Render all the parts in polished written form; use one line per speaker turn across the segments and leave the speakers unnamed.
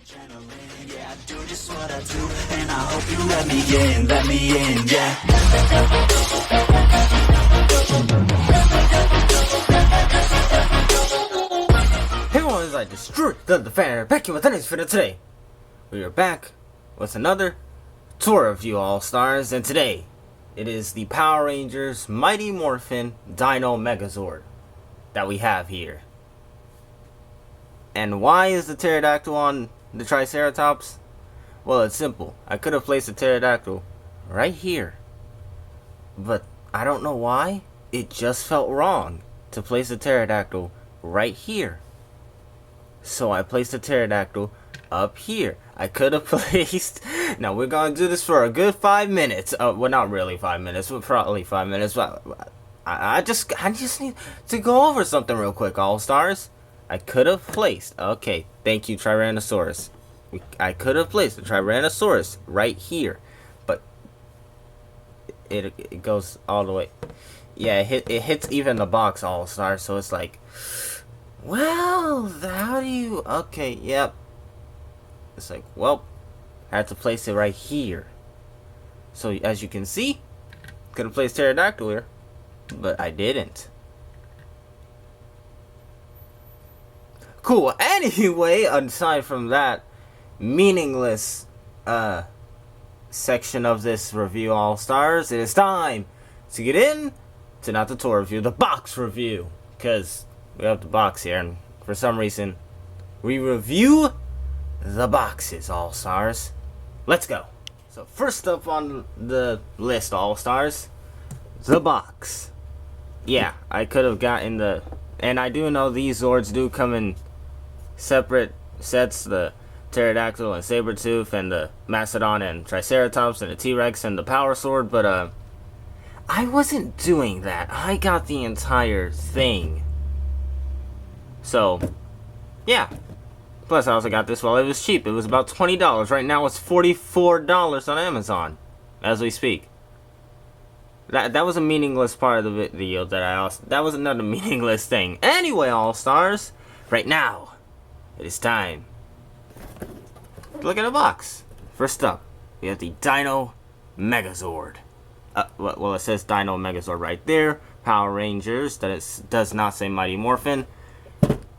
Adrenaline, yeah, I do just what I do, and I hope you let me in, yeah.
Hey everyone, I destroyed the fan back here with the for today. We are back with another tour of you all-stars, and today it is the Power Rangers Mighty Morphin Dino Megazord that we have here. And why is the pterodactyl on the Triceratops? Well, it's simple. I could have placed the pterodactyl right here, but I don't know why. It just felt wrong to place the pterodactyl right here. So I placed the pterodactyl up here. I could have placed... Now we're going to do this for a good 5 minutes. Well, not really 5 minutes, but probably 5 minutes. But I just need to go over something real quick, all-stars. I could have placed... Okay, thank you, Tyrannosaurus. I could have placed the Tyrannosaurus right here. But it goes all the way. Yeah, it hits even the box, all-stars. So it's like... Well, how do you... Okay, yep. It's like, well, I had to place it right here. So, as you can see, could have placed pterodactyl here, but I didn't. Cool. Anyway, aside from that meaningless section of this review, all-stars, it is time to get in to not the tour review, the box review. Because we have the box here, and for some reason, we review the boxes, all-stars. Let's go. So first up on the list, all-stars, the box. Yeah, I could have gotten the... And I do know these Zords do come in separate sets, the Pterodactyl and Sabretooth, and the Mastodon and Triceratops, and the T-Rex and the Power Sword, but I wasn't doing that. I got the entire thing. So, yeah. Plus, I also got this while it was cheap. It was about $20. Right now, it's $44 on Amazon, as we speak. That was a meaningless part of the video that was another meaningless thing. Anyway, all-stars, right now, it is time to look at the box. First up, we have the Dino Megazord. Well, it says Dino Megazord right there. Power Rangers. Does not say Mighty Morphin.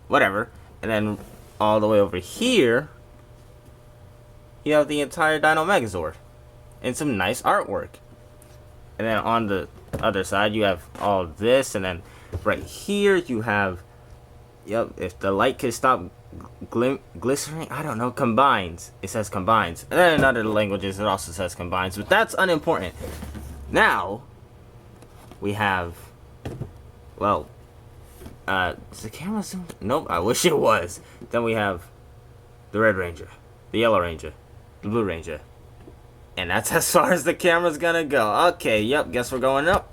Whatever. And then all the way over here, you have the entire Dino Megazord and some nice artwork. And then on the other side, you have all this, and then right here you have, yep, if the light could stop glistering, I don't know, combines. It says combines. And then in other languages, it also says combines, but that's unimportant. Now, we have, well, is the camera zoomed? Nope, I wish it was. Then we have the Red Ranger, the Yellow Ranger, the Blue Ranger. And that's as far as the camera's gonna go. Okay, yep, guess we're going up.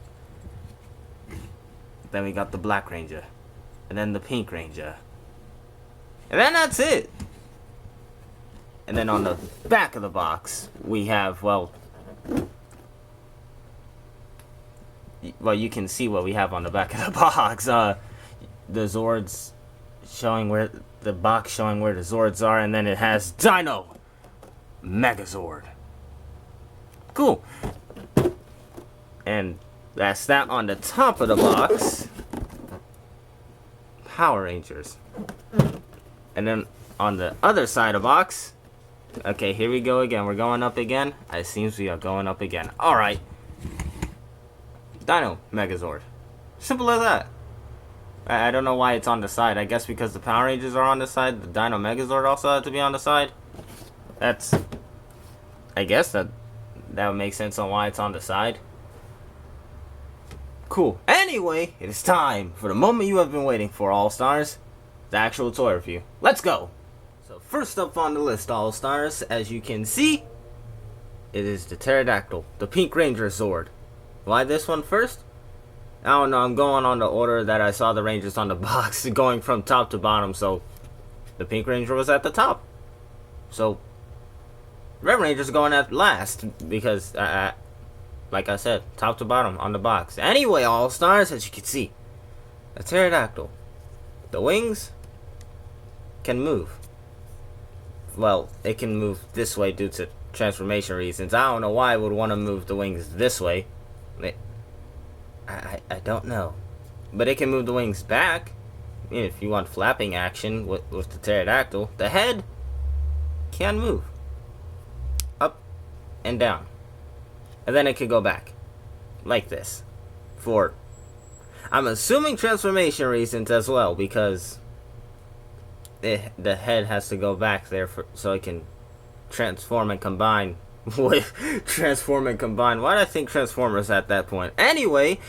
Then we got the Black Ranger. And then the Pink Ranger. And then that's it. And then on the back of the box, we have, well, you can see what we have on the back of the box. The Zords showing where the box showing where the Zords are, and then it has Dino Megazord. Cool. And that's that. On the top of the box, Power Rangers. And then on the other side of the box, okay, here we go again. We're going up again. It seems we are going up again. Alright. Dino Megazord. Simple as that. I don't know why it's on the side. I guess because the Power Rangers are on the side, the Dino Megazord also had to be on the side. That's... I guess that would make sense on why it's on the side. Cool. Anyway, it is time for the moment you have been waiting for, all-stars. The actual toy review. Let's go! So first up on the list, all-stars, as you can see, it is the Pterodactyl, the Pink Ranger Zord. Why this one first? I don't know, I'm going on the order that I saw the Rangers on the box, going from top to bottom, so the Pink Ranger was at the top. So, Red Ranger's going at last, because, like I said, top to bottom on the box. Anyway, all-stars, as you can see, a pterodactyl. The wings can move. well, it can move this way due to transformation reasons. I don't know why I would want to move the wings this way. I don't know. But it can move the wings back. If you want flapping action with the pterodactyl. The head can move. Up and down. And then it could go back. Like this. For, I'm assuming transformation reasons as well. Because the head has to go back there so it can transform and combine. Transform and combine. Why did I think Transformers at that point? Anyway,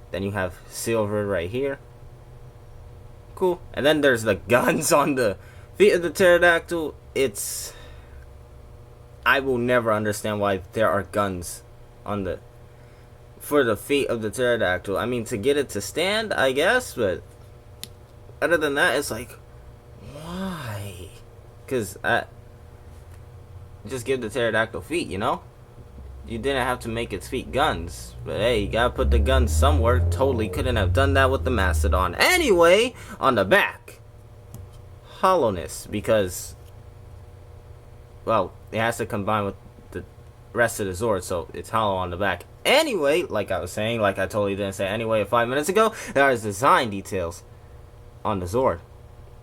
then you have silver right here. Cool. And then there's the guns on the feet of the pterodactyl. I will never understand why there are guns on for the feet of the pterodactyl. I mean, to get it to stand, I guess, but other than that, it's like, why? Because just give the pterodactyl feet, you know? You didn't have to make its feet guns. But hey, you gotta put the guns somewhere. Totally couldn't have done that with the mastodon. Anyway, on the back, hollowness. Because, well, it has to combine with the rest of the Zord. So it's hollow on the back. Anyway, like I was saying, like I totally didn't say anyway 5 minutes ago, there are design details on the Zord.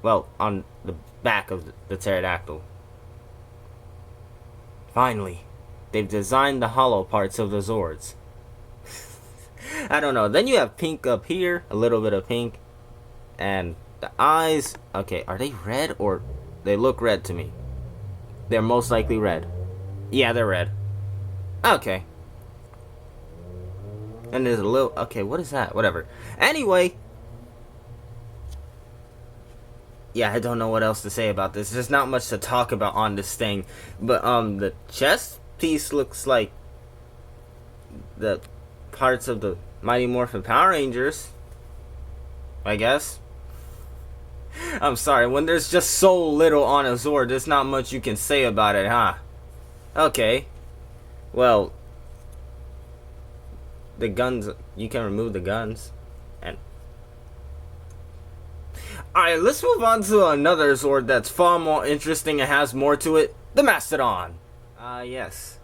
Well, on the back of the pterodactyl. Finally, they've designed the hollow parts of the Zords. I don't know. Then you have pink up here, a little bit of pink, and the eyes. Okay, are they red or they look red to me? They're most likely red. Yeah, they're red. Okay. And there's a little. Okay, what is that? Whatever. Anyway. Yeah, I don't know what else to say about this. There's not much to talk about on this thing. But, the chest piece looks like the parts of the Mighty Morphin Power Rangers. I guess. I'm sorry, when there's just so little on a Zord, there's not much you can say about it, huh? Okay. Well, the guns, you can remove the guns. And alright, let's move on to another Zord that's far more interesting and has more to it. The Mastodon. Yes.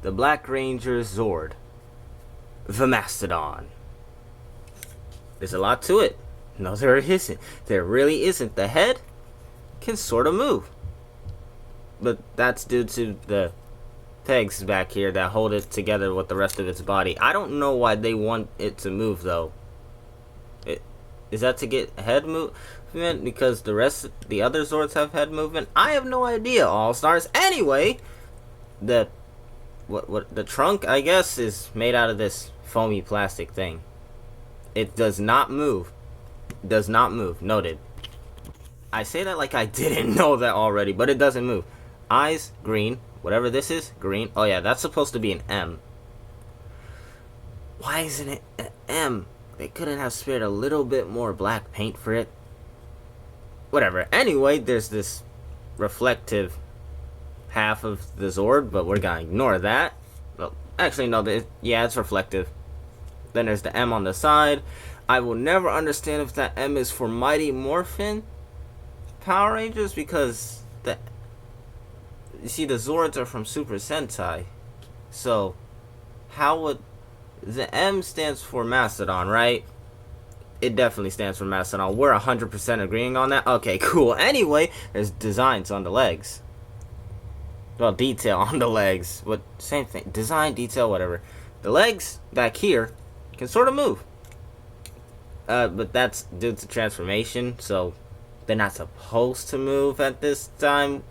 The Black Ranger Zord. The Mastodon. There's a lot to it. No, there isn't. There really isn't. The head can sort of move. But that's due to the pegs back here that hold it together with the rest of its body. I don't know why they want it to move, though. Is that to get head movement because the other Zords have head movement? I have no idea, All-Stars. Anyway, the trunk, I guess, is made out of this foamy plastic thing. It does not move. Does not move. Noted. I say that like I didn't know that already, but it doesn't move. Eyes, green. Whatever this is, green. Oh yeah, that's supposed to be an M. Why isn't it an M? They couldn't have spared a little bit more black paint for it. Whatever. Anyway, there's this reflective half of the Zord, but we're gonna ignore that. Well, actually, no. Yeah, it's reflective. Then there's the M on the side. I will never understand if that M is for Mighty Morphin Power Rangers, because you see, the Zords are from Super Sentai. So, how would... The M stands for Mastodon, right? It definitely stands for Mastodon. We're 100% agreeing on that. Okay, cool. Anyway, there's designs on the legs. Well, detail on the legs. What? Same thing. Design, detail, whatever. The legs back here can sort of move. But that's due to transformation, so they're not supposed to move at this time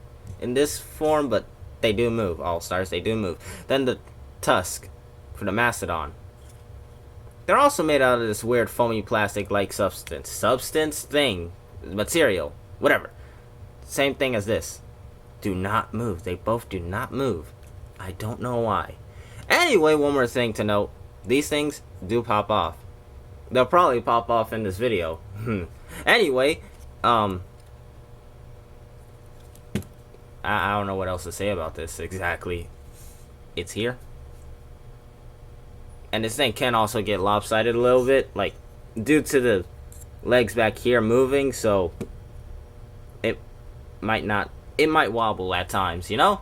in this form, but they do move. All-Stars, they do move. Then the tusk for the Mastodon. They're also made out of this weird foamy plastic-like substance thing, material, whatever. Same thing as this. Do not move. They both do not move. I don't know why. Anyway, one more thing to note. These things do pop off. They'll probably pop off in this video. Anyway, I don't know what else to say about this exactly. It's here. And this thing can also get lopsided a little bit, like, due to the legs back here moving, so it might not it might wobble at times, you know?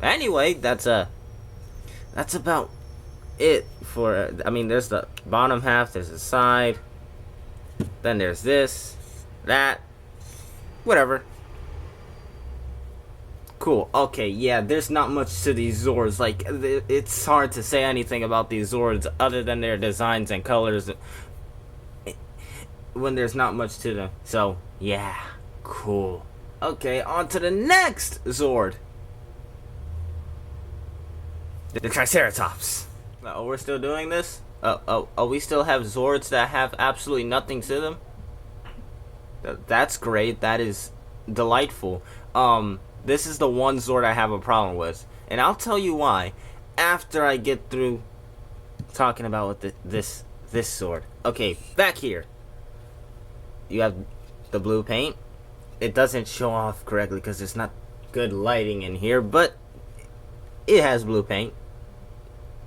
Anyway, that's about it for, I mean, there's the bottom half, there's the side, then there's this, that, whatever. Cool. Okay, yeah, there's not much to these Zords. Like, it's hard to say anything about these Zords other than their designs and colors when there's not much to them. So, yeah, cool. Okay, on to the next Zord. The Triceratops. Oh, we're still doing this? We still have Zords that have absolutely nothing to them? That's great. That is delightful. This is the one Zord I have a problem with. And I'll tell you why after I get through talking about this Zord. Okay, back here. You have the blue paint. It doesn't show off correctly because there's not good lighting in here, but it has blue paint.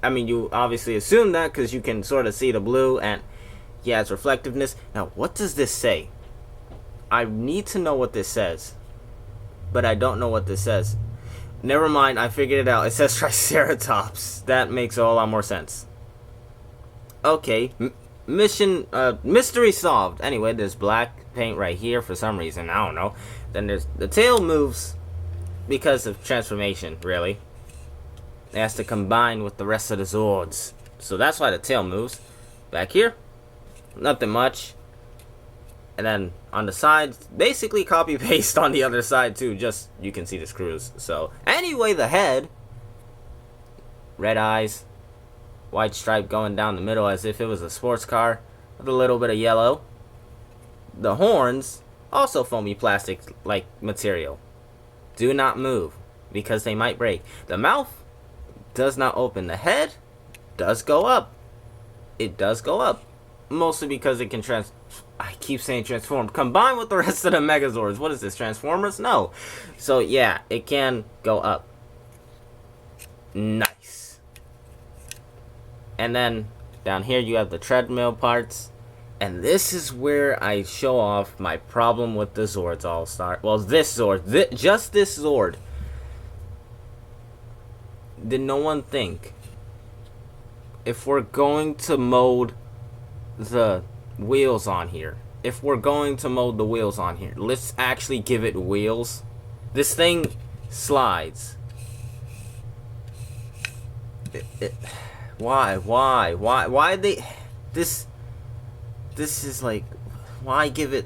I mean, you obviously assume that because you can sort of see the blue and, yeah, it's reflectiveness. Now, what does this say? I need to know what this says, but I don't know what this says. Never mind, I figured it out. It says Triceratops. That makes a whole lot more sense. Okay, mission, mystery solved. Anyway, there's black paint right here for some reason. I don't know. Then there's, the tail moves because of transformation, really. It has to combine with the rest of the Zords. So that's why the tail moves. Back here, nothing much. And then on the sides, basically copy paste on the other side too, just you can see the screws. So anyway, the head, red eyes, white stripe going down the middle as if it was a sports car with a little bit of yellow. The horns, also foamy plastic like material, do not move because they might break. The mouth does not open. The head does go up. It does go up, mostly because it can I keep saying transform. Combine with the rest of the Megazords. What is this, Transformers? No. So yeah, it can go up. Nice. And then down here you have the treadmill parts. And this is where I show off my problem with the Zords All-Star. Well, this Zord. Just this Zord. Did no one think, if we're going to mold the wheels on here, let's actually give it wheels. This thing slides. Why they this is like, why give it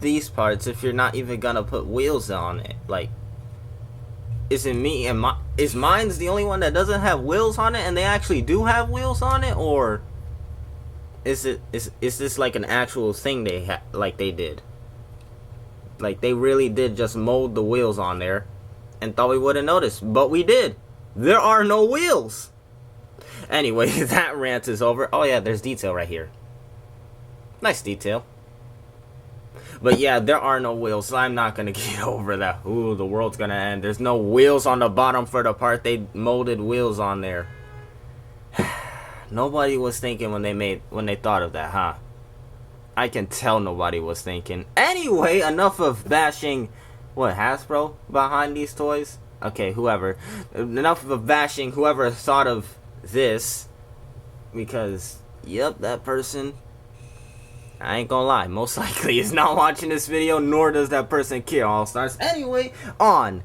these parts if you're not even gonna put wheels on it? Like, is it me and is mine's the only one that doesn't have wheels on it and they actually do have wheels on it, or is this like an actual thing they did? Like, they really did just mold the wheels on there and thought we wouldn't notice, but we did. There are no wheels. Anyway, that rant is over. Oh yeah, there's detail right here. Nice detail. But yeah, there are no wheels, so I'm not gonna get over that. Ooh, the world's gonna end. There's no wheels on the bottom for the part they molded wheels on there. Nobody was thinking when they thought of that, huh? I can tell nobody was thinking. Anyway, enough of bashing, what, Hasbro behind these toys? Okay, whoever. Enough of bashing whoever thought of this. Because, yep, that person, I ain't gonna lie, most likely is not watching this video, nor does that person care, All-Stars. Anyway, on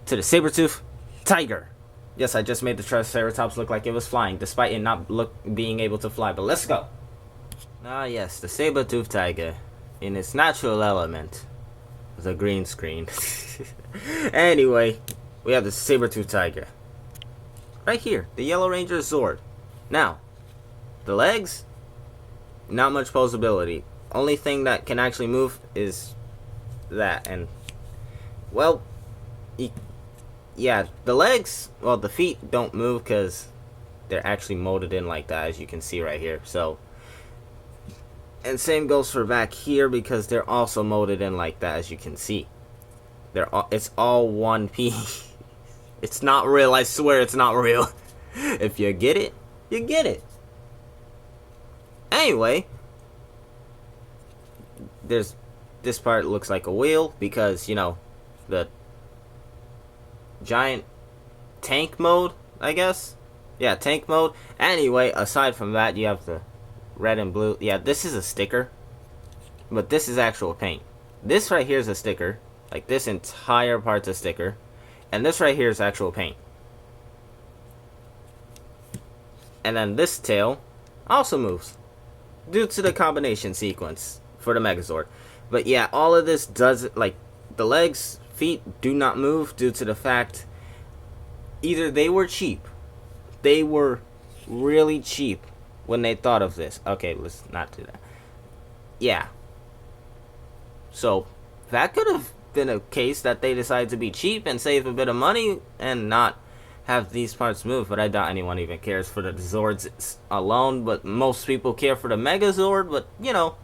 to the Saber-Tooth Tiger. Yes, I just made the Triceratops look like it was flying, despite it not being able to fly, but let's go. Ah yes, the Saber-Tooth Tiger, in its natural element, the green screen. Anyway, we have the Saber-Tooth Tiger. Right here, the Yellow Ranger Zord. Now, the legs, not much posability. Only thing that can actually move is that, and, well, yeah, the legs, well, the feet don't move because they're actually molded in like that, as you can see right here. So, and same goes for back here because they're also molded in like that, as you can see. It's all one piece. It's not real, I swear it's not real. If you get it, you get it. Anyway, this part looks like a wheel because, you know, the giant tank mode, I guess. Yeah, tank mode. Anyway, aside from that, you have the red and blue. Yeah, this is a sticker, but this is actual paint. This right here is a sticker. Like, this entire part's a sticker. And this right here is actual paint. And then this tail also moves due to the combination sequence for the Megazord. But yeah, all of this does, like, the legs, feet do not move due to the fact either they were cheap. They were really cheap when they thought of this. Okay, let's not do that. Yeah. So, that could have been a case that they decided to be cheap and save a bit of money and not have these parts move. But I doubt anyone even cares for the Zords alone. But most people care for the Megazord. But, you know,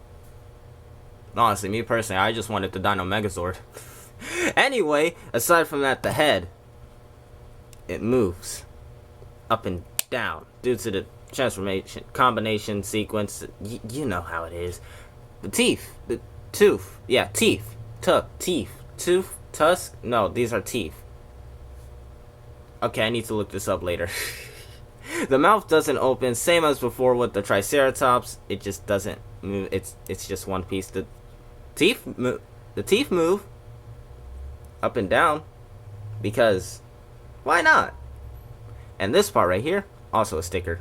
honestly, me personally, I just wanted the Dino Megazord. Anyway, aside from that, the head, it moves up and down due to the transformation combination sequence. You know how it is. The teeth, the tooth, yeah, teeth, teeth, tooth, tusk. No, these are teeth. Okay, I need to look this up later. The mouth doesn't open, same as before with the Triceratops. It just doesn't move. It's just one piece. The teeth move up and down because why not? And this part right here, also a sticker.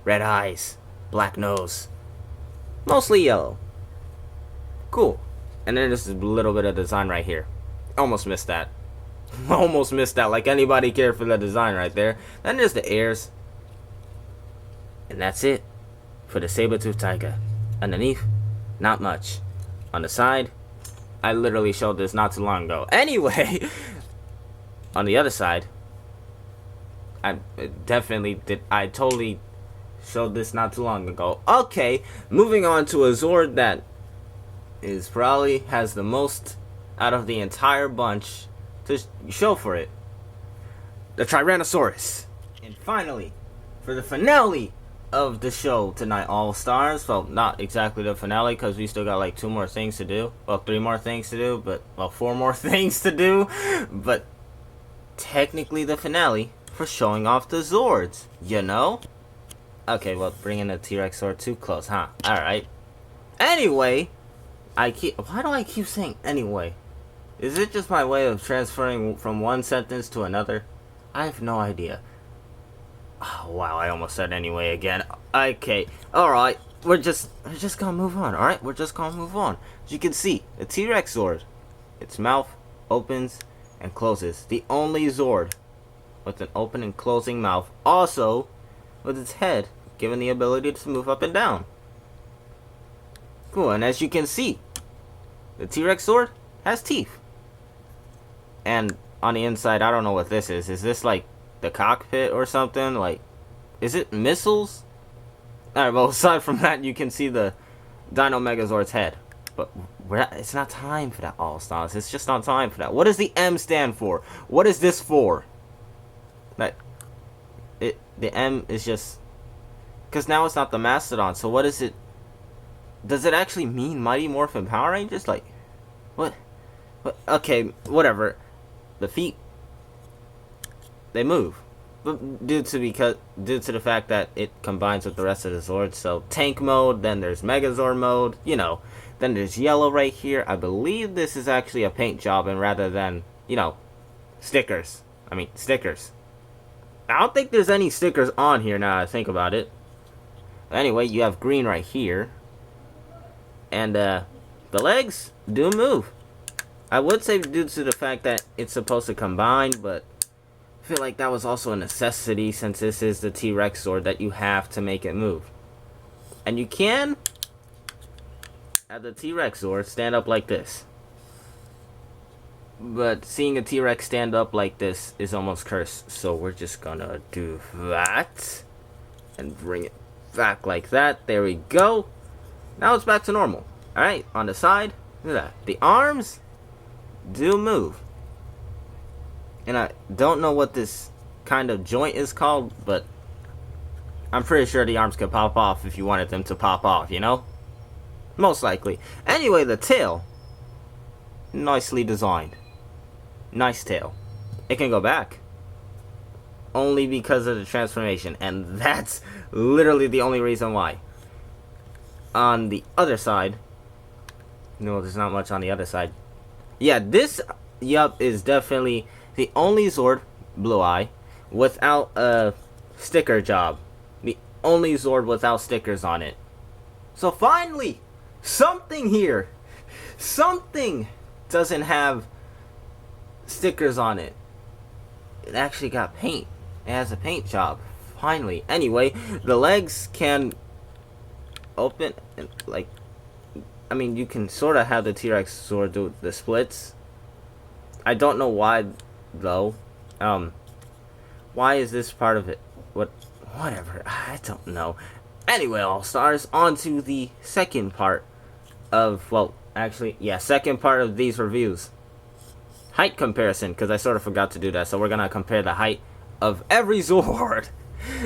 Red eyes, black nose, mostly yellow. Cool. And then there's a little bit of design right here. Almost missed that. Almost missed that. Like anybody cared for the design right there. Then there's the ears. And that's it for the saber-toothed tiger. Underneath, not much. On the side, I literally showed this not too long ago. Anyway, on the other side, I totally showed this not too long ago. Okay, moving on to a Zord that is probably has the most out of the entire bunch to show for it. The Tyrannosaurus. And finally, for the finale of the show tonight, All Stars. Well, not exactly the finale because we still got like 2 more things to do. Well, 3 more things to do, but well, 4 more things to do. But technically the finale for showing off the Zords, you know? Okay, well, bringing the T-Rex Zord too close, huh? Alright. Anyway, why do I keep saying anyway? Is it just my way of transferring from one sentence to another? I have no idea. Oh, wow, I almost said anyway again. Okay, alright, we're just gonna move on, alright? We're just gonna move on. As you can see, the T-Rex Zord, its mouth opens and closes. The only Zord with an open and closing mouth. Also, with its head given the ability to move up and down. Cool, and as you can see, the T-Rex Zord has teeth. And on the inside, I don't know what this is. Is this like the cockpit or something? Like, is it missiles? Alright, well, aside from that, you can see the Dino Megazord's head. But it's not time for that, All Stars. It's just not time for that. What does the M stand for? What is this for? Like, the M is just... Because now it's not the Mastodon, so what is it? Does it actually mean Mighty Morphin Power Rangers? Like, what? Okay, whatever. The feet, they move, but due to the fact that it combines with the rest of the Zords. So tank mode, then there's Megazord mode, you know. Then there's yellow right here. I believe this is actually a paint job, and rather than, you know, stickers. I mean stickers. I don't think there's any stickers on here now that I think about it. Anyway, you have green right here, and the legs do move. I would say due to the fact that it's supposed to combine, but I feel like that was also a necessity since this is the T-Rex Zord that you have to make it move. And you can have the T-Rex Zord stand up like this. But seeing a T-Rex stand up like this is almost cursed. So we're just gonna do that. And bring it back like that. There we go. Now it's back to normal. Alright, on the side, look at that. The arms do move. And I don't know what this kind of joint is called, but I'm pretty sure the arms could pop off if you wanted them to pop off, you know? Most likely. Anyway, the tail, nicely designed. nice tail. It can go back. Only because of the transformation. And that's literally the only reason why. On the other side. No, there's not much on the other side. Yeah, this, yup, is definitely the only Zord, Blue Eye, without a sticker job. The only Zord without stickers on it. So finally, something here. Something doesn't have stickers on it. It actually got paint. It has a paint job. Finally. Anyway, the legs can open, like, I mean, you can sort of have the T-Rex Zord do the splits. I don't know why, though. Why is this part of it? Whatever. I don't know. Anyway, All-Stars, on to the second part of, well, actually, yeah, second part of these reviews. Height comparison, because I sort of forgot to do that. So we're going to compare the height of every Zord.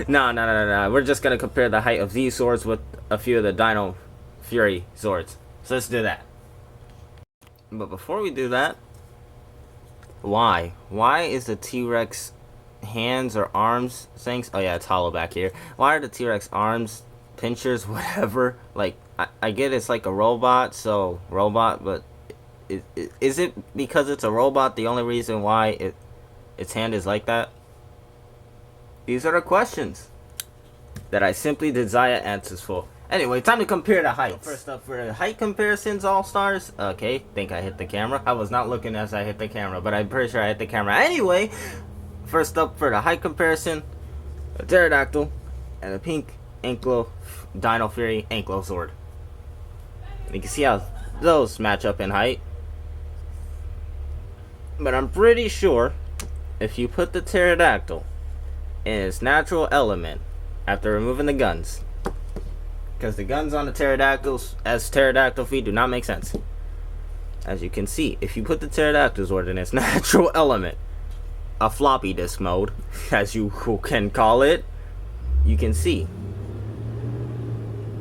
No. We're just going to compare the height of these Zords with a few of the Dino Fury Zords. So let's do that. But before we do that, why? Why is the T-Rex hands or arms things? Oh yeah, it's hollow back here. Why are the T-Rex arms, pinchers, whatever? Like, I get it's like a robot, so robot, but is it because it's a robot the only reason why its hand is like that? These are the questions that I simply desire answers for. Anyway, time to compare the heights. First up, for the height comparisons, All-Stars. Okay, think I hit the camera. I was not looking as I hit the camera, but I'm pretty sure I hit the camera. Anyway, first up for the height comparison, a pterodactyl and a pink Dino Fury Ankylosaur. You can see how those match up in height. But I'm pretty sure if you put the pterodactyl in its natural element after removing the guns, because the guns on the pterodactyls as pterodactyl feet do not make sense. As you can see, if you put the pterodactyl Zord in its natural element, a floppy disk mode, as you can call it, you can see.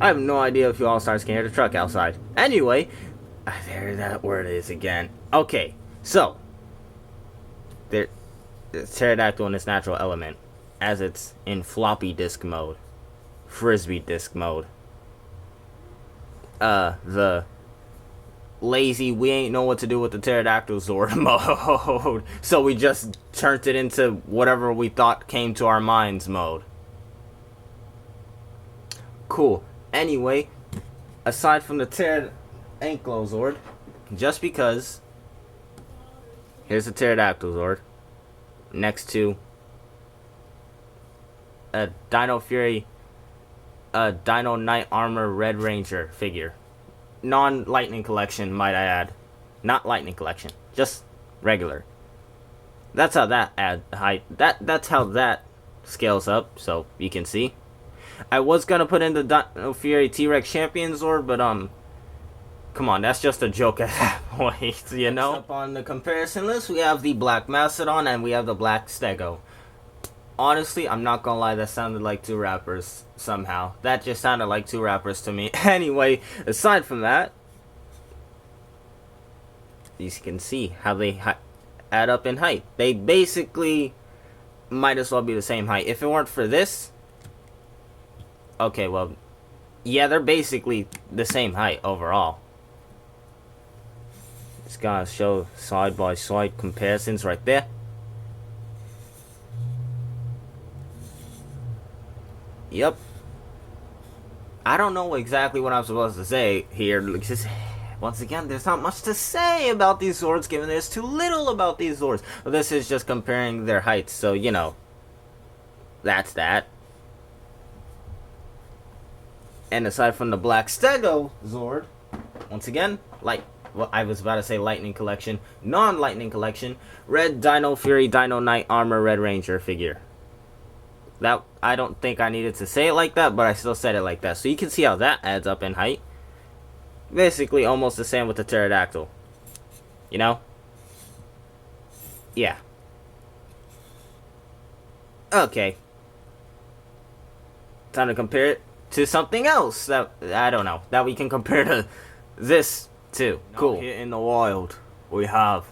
I have no idea if you All-Stars can hear the truck outside. Anyway, there that word is again. Okay, so the pterodactyl in its natural element, as it's in floppy disk mode, frisbee disk mode. The lazy, we ain't know what to do with the pterodactyl Zord mode, so we just turned it into whatever we thought came to our minds mode. Cool. Anyway, aside from the Ankylosaur, just because here's a pterodactyl Zord next to a Dino Fury, a Dino Knight Armor Red Ranger figure. Non-Lightning Collection, might I add. Not Lightning Collection, just regular. That's how that height. That's how that scales up, so you can see. I was gonna put in the Dino Fury T-Rex Champion Zord, but come on, that's just a joke at that point, you know? Up on the comparison list, we have the Black Mastodon and we have the Black Stego. Honestly, I'm not gonna lie, that sounded like two rappers somehow. That just sounded like two rappers to me. Anyway, aside from that, you can see how they add up in height. They basically might as well be the same height. If it weren't for this, okay, well, yeah, they're basically the same height overall. Just gotta show side-by-side comparisons right there. Yep. I don't know exactly what I'm supposed to say here. Just, once again, there's not much to say about these Zords, given there's too little about these Zords. Well, this is just comparing their heights, so, you know, that's that. And aside from the Black Stego Zord, once again, well, I was about to say Lightning Collection, non-Lightning Collection, Red Dino Fury Dino Knight Armor Red Ranger figure. That, I don't think I needed to say it like that, but I still said it like that. So you can see how that adds up in height. Basically almost the same with the pterodactyl. You know? Yeah. Okay. Time to compare it to something else that, I don't know, that we can compare to this too. Cool. Here in the wild, we have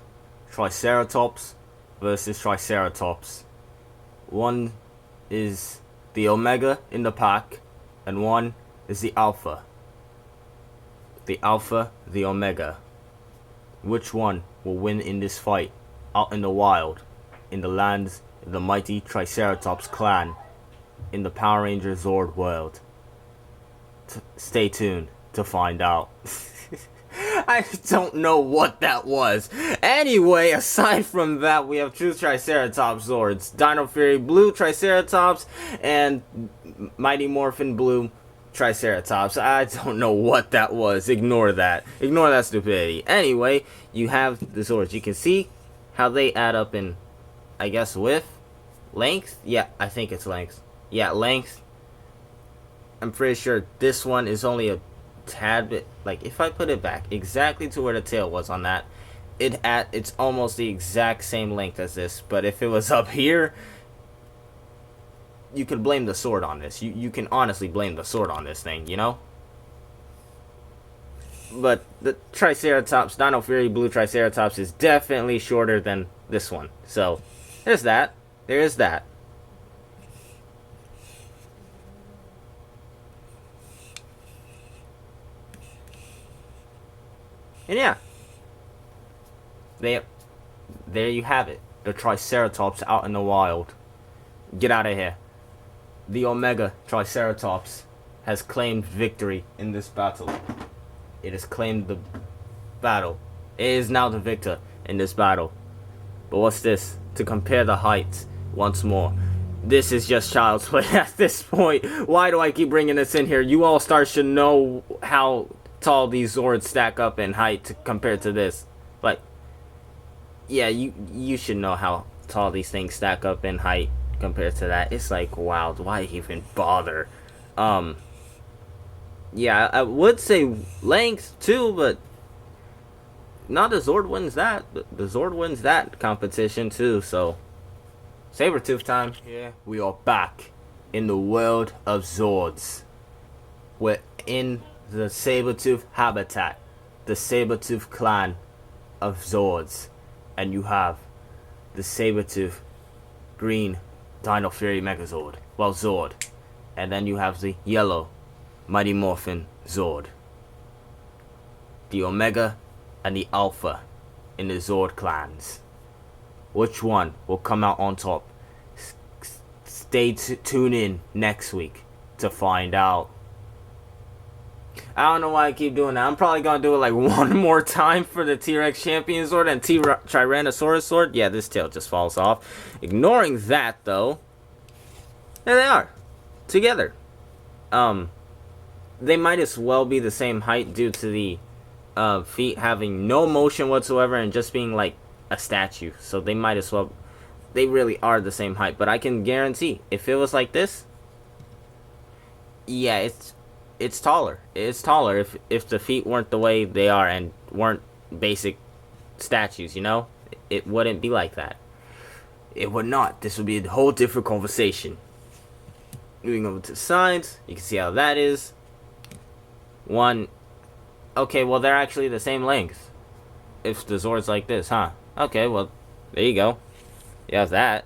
Triceratops versus Triceratops. One is the Omega in the pack, and one is the Alpha. The Alpha, the Omega. Which one will win in this fight out in the wild, in the lands of the mighty Triceratops clan, in the Power Ranger Zord world? Stay tuned to find out. I don't know what that was. Anyway, aside from that, we have two Triceratops Zords. Dino Fury Blue Triceratops and Mighty Morphin Blue Triceratops. I don't know what that was. Ignore that. Ignore that stupidity. Anyway, you have the Zords. You can see how they add up in, I guess, width? Length? Yeah, I think it's length. Yeah, length. I'm pretty sure this one is only a tad bit, like if I put it back exactly to where the tail was on that, it's almost the exact same length as this. But if it was up here, you could blame the sword on this. You can honestly blame the sword on this thing, you know? But the Triceratops, Dino Fury Blue Triceratops, is definitely shorter than this one. So there's that. There is that. And yeah, there you have it. The Triceratops out in the wild. Get out of here. The Omega Triceratops has claimed victory in this battle. It has claimed the battle. It is now the victor in this battle. But what's this? To compare the heights once more. This is just child's play at this point. Why do I keep bringing this in here? You all stars should know how tall these Zords stack up in height compared to this. Like, yeah, you should know how tall these things stack up in height compared to that. It's like, wow, why even bother? Yeah, I would say length too, but not the Zord wins that. The Zord wins that competition too, so Sabretooth time. Here we are back in the world of Zords. We're in the Sabretooth habitat, the Sabretooth clan of Zords, and you have the Sabretooth green Dino Fury Megazord, well, Zord, and then you have the yellow Mighty Morphin Zord, the Omega and the Alpha in the Zord clans. Which one will come out on top? Tune in next week to find out. I don't know why I keep doing that. I'm probably going to do it like one more time for the T-Rex Champion Zord and Tyrannosaurus Zord. Yeah, this tail just falls off. Ignoring that, though, there they are. Together. They might as well be the same height due to the feet having no motion whatsoever and just being like a statue. So they might as well... They really are the same height. But I can guarantee, if it was like this... Yeah, it's taller. It's taller if the feet weren't the way they are and weren't basic statues, you know? It wouldn't be like that. It would not. This would be a whole different conversation. Moving over to the sides, you can see how that is. One. Okay, well, they're actually the same length. If the Zord's like this, huh? Okay, well, there you go. You have that.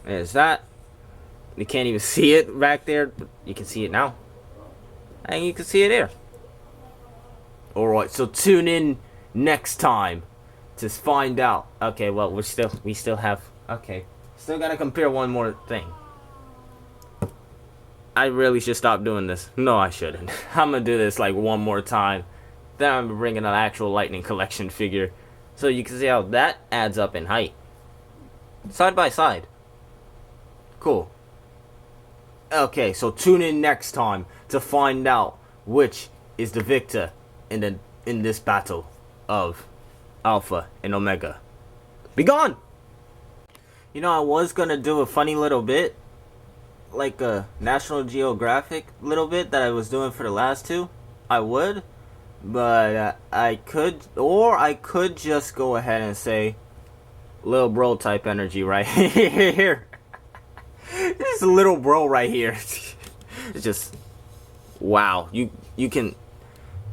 There's that. You can't even see it back there, but you can see it now. And you can see it here. Alright, so tune in next time to find out. Okay, well, we still have... Okay. Still gotta compare one more thing. I really should stop doing this. No, I shouldn't. I'm gonna do this like one more time. Then I'm bringing an actual Lightning Collection figure. So you can see how that adds up in height. Side by side. Cool. Okay, so tune in next time to find out which is the victor in this battle of Alpha and Omega. Be gone! You know, I was gonna do a funny little bit, like a National Geographic little bit that I was doing for the last two. I would, but I could just go ahead and say little bro type energy right here. This little bro right here. It's just wow. You can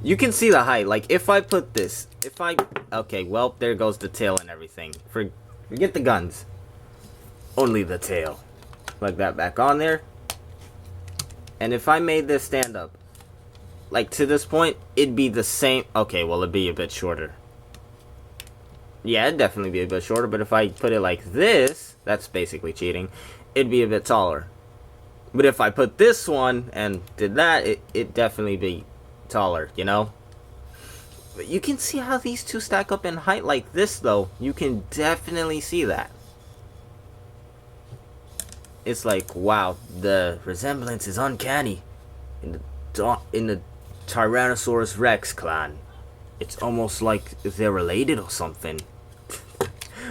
You can see the height. Like, if I put this, okay, well, there goes the tail and everything. Forget the guns. Only the tail. Plug that back on there. And if I made this stand up, like, to this point, it'd be the same. Okay, well, it'd be a bit shorter. Yeah, it'd definitely be a bit shorter, but if I put it like this, that's basically cheating, it'd be a bit taller. But if I put this one and did that, it'd definitely be taller, you know? But you can see how these two stack up in height like this, though. You can definitely see that. It's like, wow, the resemblance is uncanny. In the Tyrannosaurus Rex clan. It's almost like they're related or something.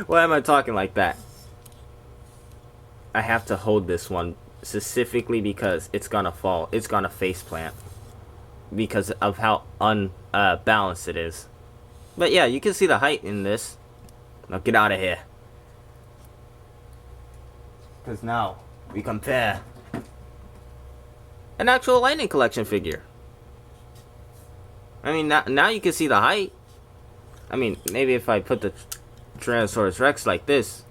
Why am I talking like that? I have to hold this one specifically because it's gonna fall. It's gonna faceplant. Because of how unbalanced it is. But yeah, you can see the height in this. Now get out of here. Because now we compare an actual Lightning Collection figure. I mean, now you can see the height. I mean, maybe if I put the Tyrannosaurus Rex like this.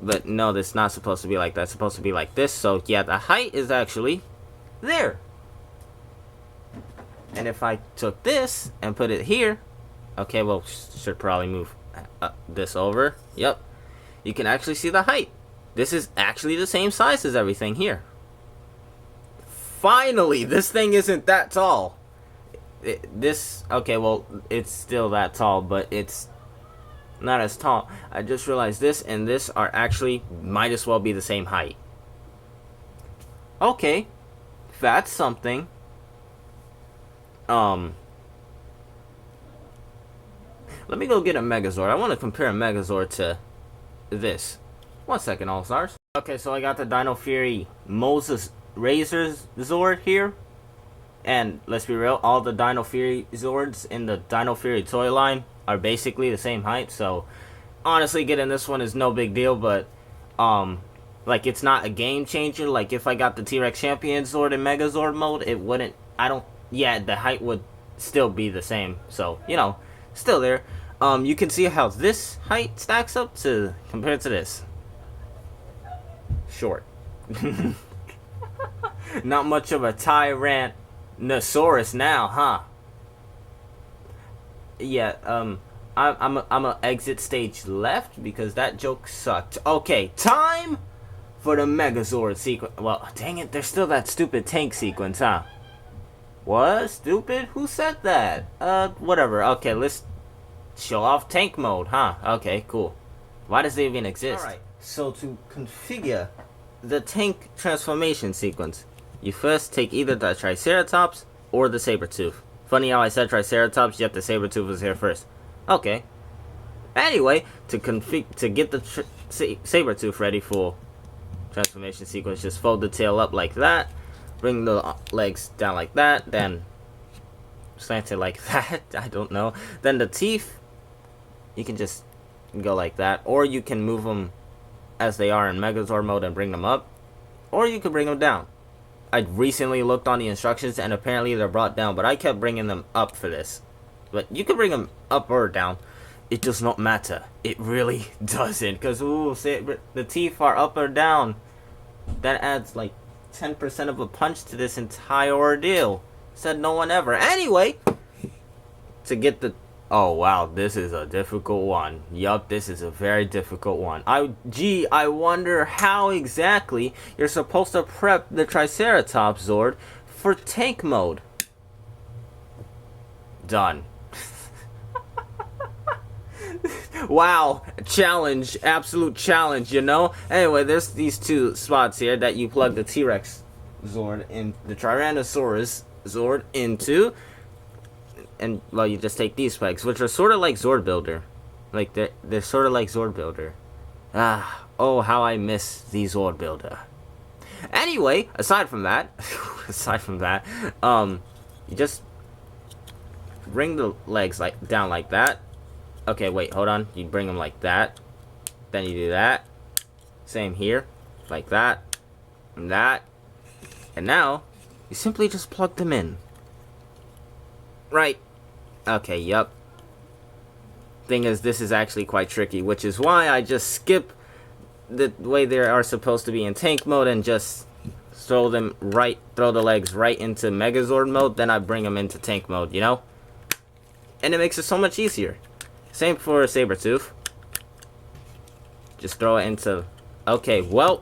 But no, that's not supposed to be like that. It's supposed to be like this. So yeah, the height is actually there. And if I took this and put it here. Okay, well, should probably move this over. Yep. You can actually see the height. This is actually the same size as everything here. Finally, this thing isn't that tall. Okay, well, it's still that tall, but it's not as tall. I just realized this and this are actually, might as well be the same height. Okay, that's something. Let me go get a Megazord. I want to compare a Megazord to this. 1 second, All Stars. Okay, so I got the Dino Fury Moses Razor Zord here. And let's be real, all the Dino Fury Zords in the Dino Fury toy line are basically the same height. So honestly, getting this one is no big deal. But like, it's not a game changer. Like, if I got the T-Rex Champion Zord in Megazord mode, it wouldn't. Yeah, the height would still be the same. So, you know, still there. You can see how this height stacks up to compared to this. Short. Not much of a Tyrannosaurus now, huh? Yeah, I'm gonna exit stage left because that joke sucked. Okay, time for the Megazord sequence. Well, dang it, there's still that stupid tank sequence, huh? What? Stupid? Who said that? Whatever. Okay, let's show off tank mode, huh? Okay, cool. Why does it even exist? Alright, so to configure the tank transformation sequence, you first take either the Triceratops or the Sabertooth. Funny how I said Triceratops, yet the Sabertooth was here first. Okay. Anyway, to get the Sabertooth ready for transformation sequence, just fold the tail up like that. Bring the legs down like that, then slant it like that, I don't know. Then the teeth, you can just go like that, or you can move them as they are in Megazord mode and bring them up, or you can bring them down. I recently looked on the instructions and apparently they're brought down, but I kept bringing them up for this. But you can bring them up or down, it does not matter. It really doesn't, because the teeth are up or down. That adds like 10% of a punch to this entire ordeal. Said no one ever. Anyway, to get the... Oh, wow, this is a difficult one. Yup, this is a very difficult one. I wonder how exactly you're supposed to prep the Triceratops Zord for tank mode. Done. Wow, challenge, absolute challenge, you know? Anyway, there's these two spots here that you plug the T-Rex Zord and the Tyrannosaurus Zord into. And, well, you just take these pegs, which are sort of like Zord Builder. Like, they're sort of like Zord Builder. Oh, how I miss the Zord Builder. Anyway, aside from that, you just bring the legs down like that. Okay, wait, hold on. You bring them like that. Then you do that. Same here. Like that. And that. And now, you simply just plug them in. Right. Okay, yup. Thing is, this is actually quite tricky, which is why I just skip the way they are supposed to be in tank mode and just throw the legs right into Megazord mode, then I bring them into tank mode, you know? And it makes it so much easier. Same for Sabretooth. Just throw it into... Okay, well...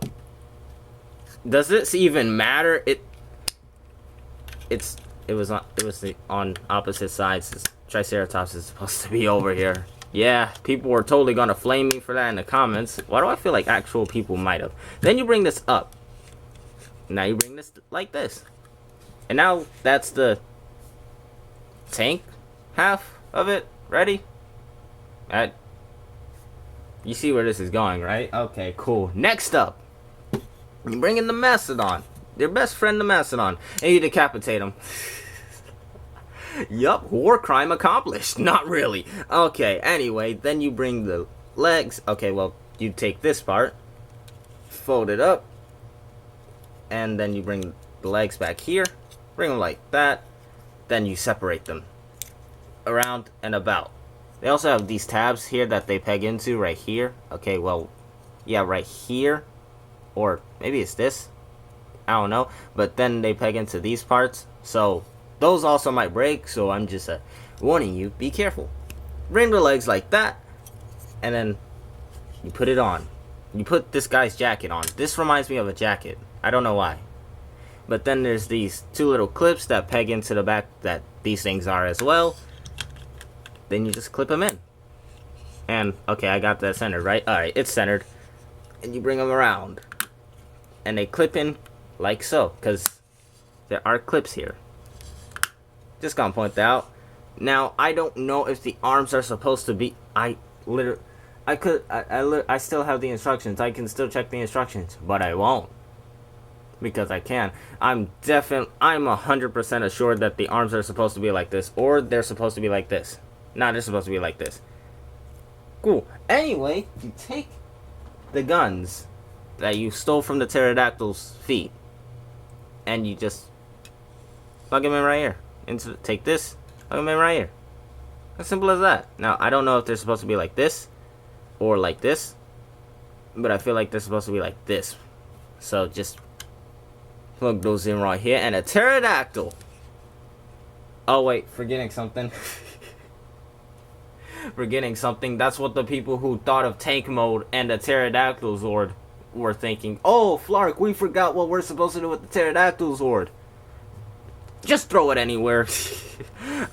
Does this even matter? It was on opposite sides. Triceratops is supposed to be over here. Yeah, people were totally gonna flame me for that in the comments. Why do I feel like actual people might have? Then you bring this up. Now you bring this like this. And now that's the tank half of it. Ready? You see where this is going, right? Okay, cool. Next up, you bring in the Mastodon. Your best friend, the Mastodon. And you decapitate him. Yup, war crime accomplished. Not really. Okay, anyway, then you bring the legs. Okay, well, you take this part, fold it up, and then you bring the legs back here. Bring them like that. Then you separate them around and about. They also have these tabs here that they peg into right here. Okay, well, yeah, right here. Or maybe it's this. I don't know. But then they peg into these parts. So those also might break. So I'm just warning you, be careful. Bring the legs like that. And then you put it on. You put this guy's jacket on. This reminds me of a jacket. I don't know why. But then there's these two little clips that peg into the back that these things are as well. Then you just clip them in. And, okay, I got that centered, right? Alright, it's centered. And you bring them around. And they clip in like so. Because there are clips here. Just gonna point that out. Now, I don't know if the arms are supposed to be... I still have the instructions. I can still check the instructions. But I won't. Because I can. I'm 100% assured that the arms are supposed to be like this. Or they're supposed to be like this. Nah, they're supposed to be like this. Cool. Anyway, you take the guns that you stole from the pterodactyl's feet, and you just plug them in right here. Take this, plug them in right here. As simple as that. Now, I don't know if they're supposed to be like this or like this, but I feel like they're supposed to be like this. So just plug those in right here, and a pterodactyl. Oh wait, forgetting something. Forgetting something. That's what the people who thought of tank mode and the pterodactyl Zord were thinking. Oh, Flark, we forgot what we're supposed to do with the pterodactyl Zord. Just throw it anywhere.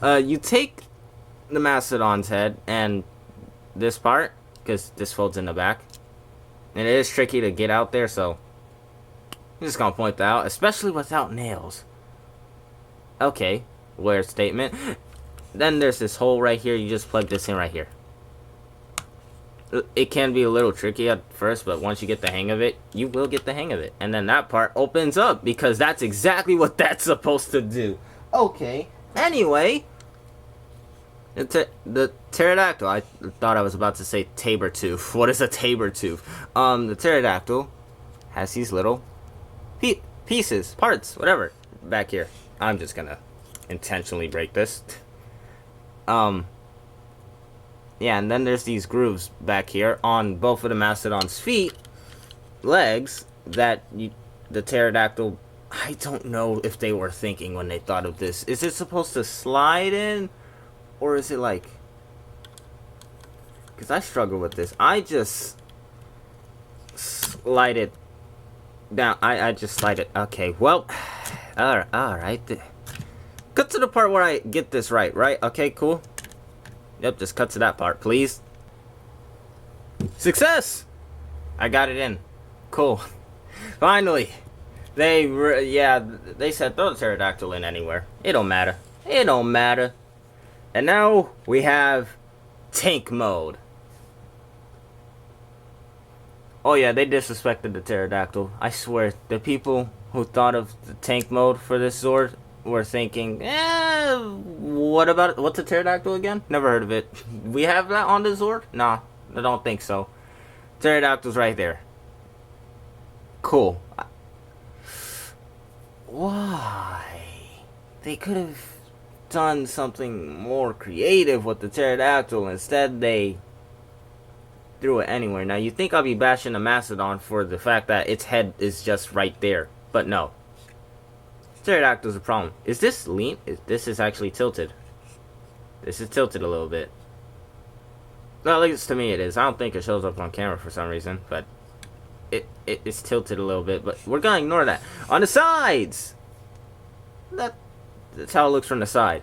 You take the Mastodon's head and this part, because this folds in the back. And it is tricky to get out there, so I'm just gonna point that out, especially without nails. Okay, weird statement. Then there's this hole right here. You just plug this in right here. It can be a little tricky at first, but once you get the hang of it, you will get the hang of it. And then that part opens up, because that's exactly what that's supposed to do. Okay, anyway, the pterodactyl, I thought I was about to say Tabertooth. What is a Tabertooth? The pterodactyl has these little pieces, parts, whatever, back here. I'm just gonna intentionally break this. Yeah, and then there's these grooves back here on both of the Mastodon's legs, that the pterodactyl, I don't know if they were thinking when they thought of this. Is it supposed to slide in? Or is it like... Because I struggle with this. I just slide it down. I just slide it. Okay, well, alright. Cut to the part where I get this right? Okay, cool. Yep, just cut to that part, please. Success! I got it in. Cool. Finally. They said throw the pterodactyl in anywhere. It don't matter. It don't matter. And now we have tank mode. Oh yeah, they disrespected the pterodactyl. I swear, the people who thought of the tank mode for this Zord were thinking, what about it? What's a pterodactyl again? Never heard of it. We have that on the Zord? Nah, I don't think so. Pterodactyl's right there. Cool. Why? They could have done something more creative with the pterodactyl. Instead, they threw it anywhere. Now, you think I'll be bashing the Mastodon for the fact that its head is just right there. But no. Pterodactyl's a problem. Is this lean? This is actually tilted. This is tilted a little bit. Well, at least to me it is. I don't think it shows up on camera for some reason. But it's tilted a little bit. But we're going to ignore that. On the sides! That's how it looks from the side.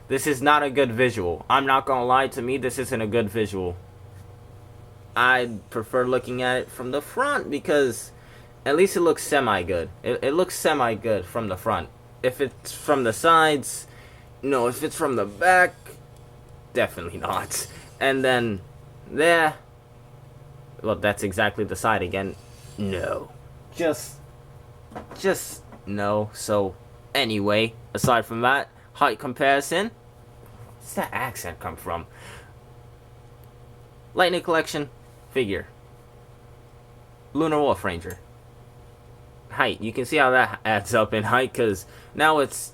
This is not a good visual. I'm not going to lie, to me this isn't a good visual. I'd prefer looking at it from the front because at least it looks semi-good. It looks semi-good from the front. If it's from the sides, no. If it's from the back, definitely not. And then, there. Well, that's exactly the side again. No. Just no. So, anyway, aside from that, height comparison. Where's that accent come from? Lightning Collection figure. Lunar Wolf Ranger. Height. You can see how that adds up in height, because now it's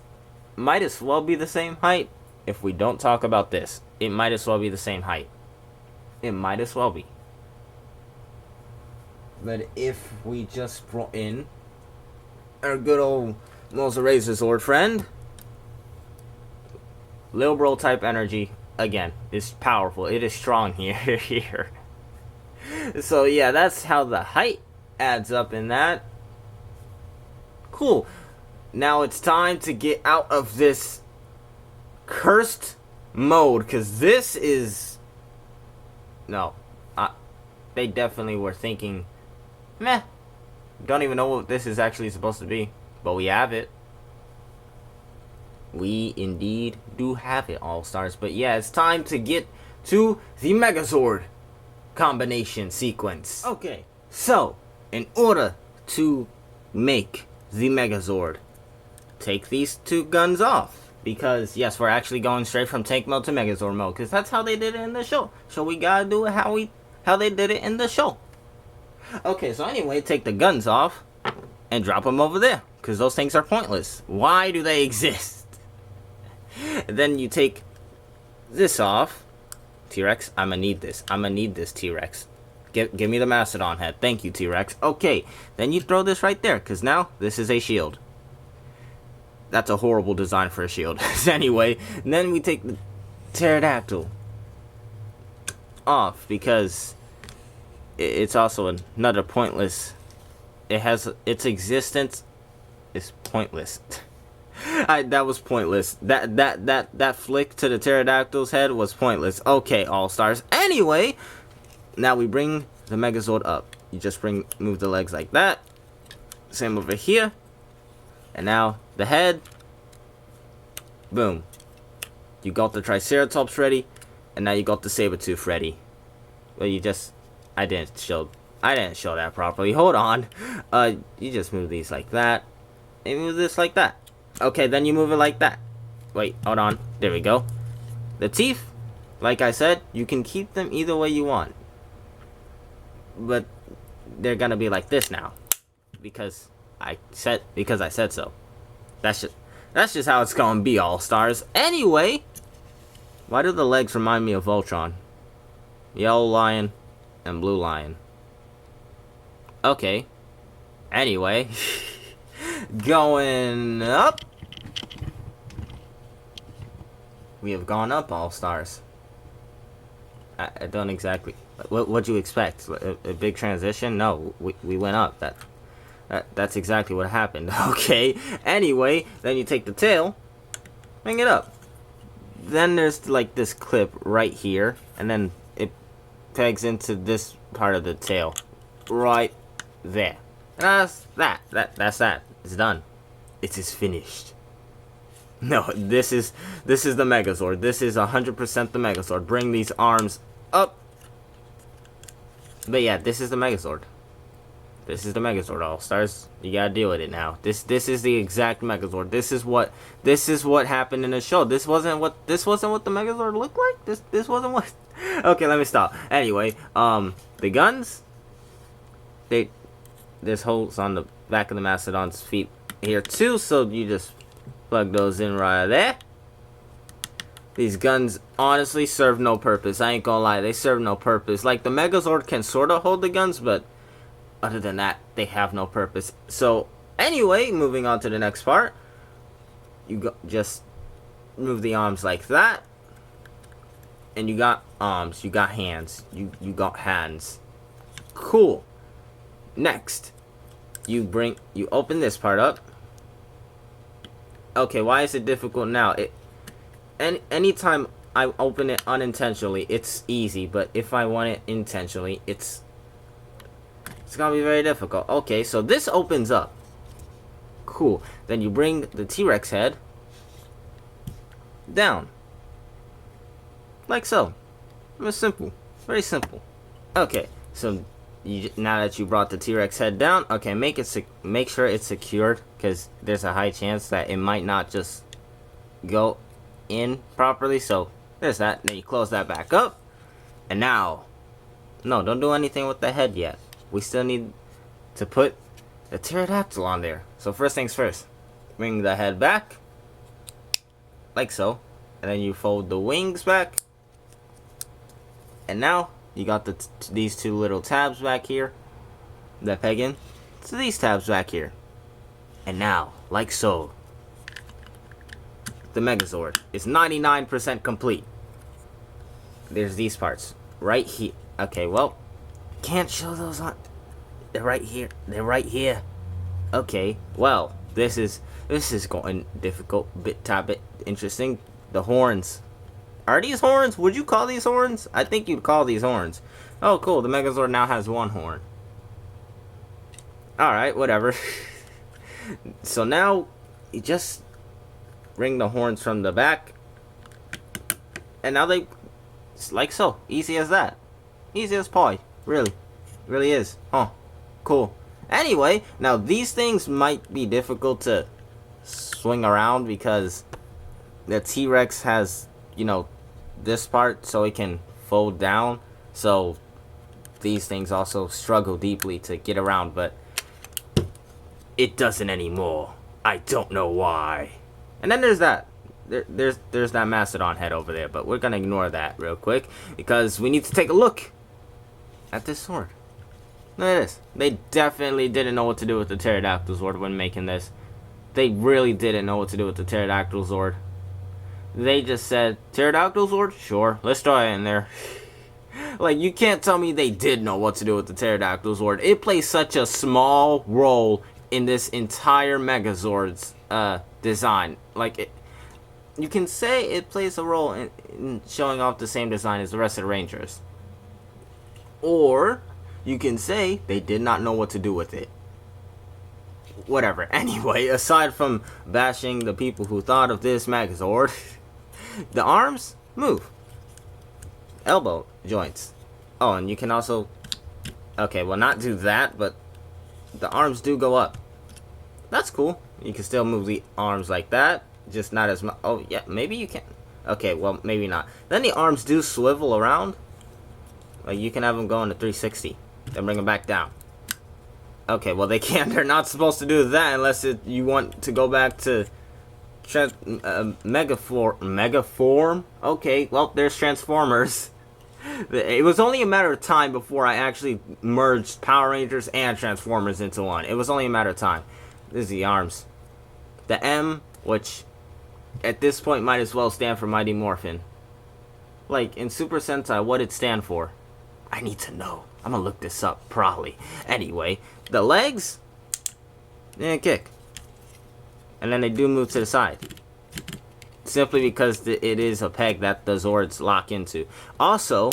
might as well be the same height. If we don't talk about this, it might as well be the same height. It might as well be. But if we just brought in our good old Megazord friend, Lil Bro type energy, again, is powerful. It is strong here. So yeah, that's how the height adds up in that. Cool. Now it's time to get out of this cursed mode, because this is... No. They definitely were thinking, meh. Don't even know what this is actually supposed to be. But we have it. We indeed do have it, All-Stars. But yeah, it's time to get to the Megazord combination sequence. Okay, so in order to make the Megazord, take these two guns off. Because, yes, we're actually going straight from tank mode to Megazord mode. Because that's how they did it in the show. So we gotta do it how they did it in the show. Okay, so anyway, take the guns off and drop them over there. Because those things are pointless. Why do they exist? Then you take this off. T-Rex, I'ma need this. I'ma need this, T-Rex. Give me the Mastodon head. Thank you, T-Rex. Okay, then you throw this right there. Because now, this is a shield. That's a horrible design for a shield. Anyway, then we take the pterodactyl off. Because it's also another pointless... It has... Its existence is pointless. That was pointless. That flick to the pterodactyl's head was pointless. Okay, All-Stars. Anyway, now we bring the Megazord up. You just move the legs like that. Same over here. And now the head. Boom. You got the Triceratops ready, and now you got the Sabertooth ready. Well, I didn't show that properly. Hold on. You just move these like that, and move this like that. Okay, then you move it like that. Wait, hold on. There we go. The teeth, like I said, you can keep them either way you want. But they're gonna be like this now. Because I said so. That's just how it's gonna be, All-Stars. Anyway, why do the legs remind me of Voltron? Yellow lion and blue lion. Okay. Anyway. Going up. We have gone up, All-Stars. I don't exactly... What'd you expect? A big transition? No, we went up. That's exactly what happened. Okay. Anyway, then you take the tail, bring it up. Then there's like this clip right here, and then it pegs into this part of the tail, right there. That's that. That's that. It's done. It is finished. No, this is the Megazord. This is 100% the Megazord. Bring these arms up. But yeah, this is the Megazord. This is the Megazord, All-Stars. You gotta deal with it now. This is the exact Megazord. This is what happened in the show. This wasn't what the Megazord looked like. This wasn't what. Okay, let me stop. Anyway, the guns. There's holes on the back of the Mastodon's feet here too, so you just plug those in right there. These guns honestly serve no purpose. I ain't gonna lie, they serve no purpose. Like, the Megazord can sort of hold the guns, but other than that, they have no purpose. So, anyway, moving on to the next part. Just move the arms like that. And you got arms, you got hands, you got hands. Cool. Next, you open this part up. Okay, why is it difficult now? Anytime I open it unintentionally, it's easy, but if I want it intentionally, it's gonna be very difficult. Okay, so this opens up. Cool. Then you bring the T-Rex head down. Like so. It's simple. Very simple. Okay, so now that you brought the T-Rex head down, okay, make sure it's secured, because there's a high chance that it might not just go in properly. So there's that. Then you close that back up, and now, no, don't do anything with the head yet. We still need to put the pterodactyl on there. So first things first, bring the head back like so, and then you fold the wings back, and now you got these two little tabs back here that peg in to these tabs back here. And now, like so, the Megazord is 99% complete. There's these parts right here. Okay, well, can't show those on. They're right here. They're right here. Okay, well, this is going difficult, bit interesting. The horns. Are these horns? Would you call these horns? I think you'd call these horns. Oh, cool. The Megazord now has one horn. Alright, whatever. So now, you just bring the horns from the back. And now it's like so. Easy as that. Easy as pie. Really. Really is. Huh. Cool. Anyway, now these things might be difficult to swing around because the T-Rex has, you know, this part so it can fold down. So these things also struggle deeply to get around, but it doesn't anymore. I don't know why. And then there's that. There's that Mastodon head over there, but we're gonna ignore that real quick because we need to take a look at this sword. Look at this. They definitely didn't know what to do with the Pterodactyl Zord when making this. They really didn't know what to do with the Pterodactyl Zord. They just said, Pterodactyl Zord? Sure, let's throw it in there. Like, you can't tell me they did know what to do with the Pterodactyl Zord. It plays such a small role in this entire Megazord's design. Like, you can say it plays a role in showing off the same design as the rest of the Rangers. Or you can say they did not know what to do with it. Whatever. Anyway, aside from bashing the people who thought of this Megazord, the arms move. Elbow joints. Oh, and you can also... Okay, well, not do that, but the arms do go up. That's cool. You can still move the arms like that, just not as much. Oh, yeah, maybe you can. Okay, well, maybe not. Then the arms do swivel around. Like, you can have them go into 360. Then bring them back down. Okay, well, they can't. They're not supposed to do that unless you want to go back to Megaform. Okay, well, there's Transformers. It was only a matter of time before I actually merged Power Rangers and Transformers into one. It was only a matter of time. This is the arms. The M, which at this point might as well stand for Mighty Morphin. Like, in Super Sentai, what did it stand for? I need to know. I'm gonna look this up, probably. Anyway, the legs, kick. And then they do move to the side. Simply because it is a peg that the Zords lock into. Also,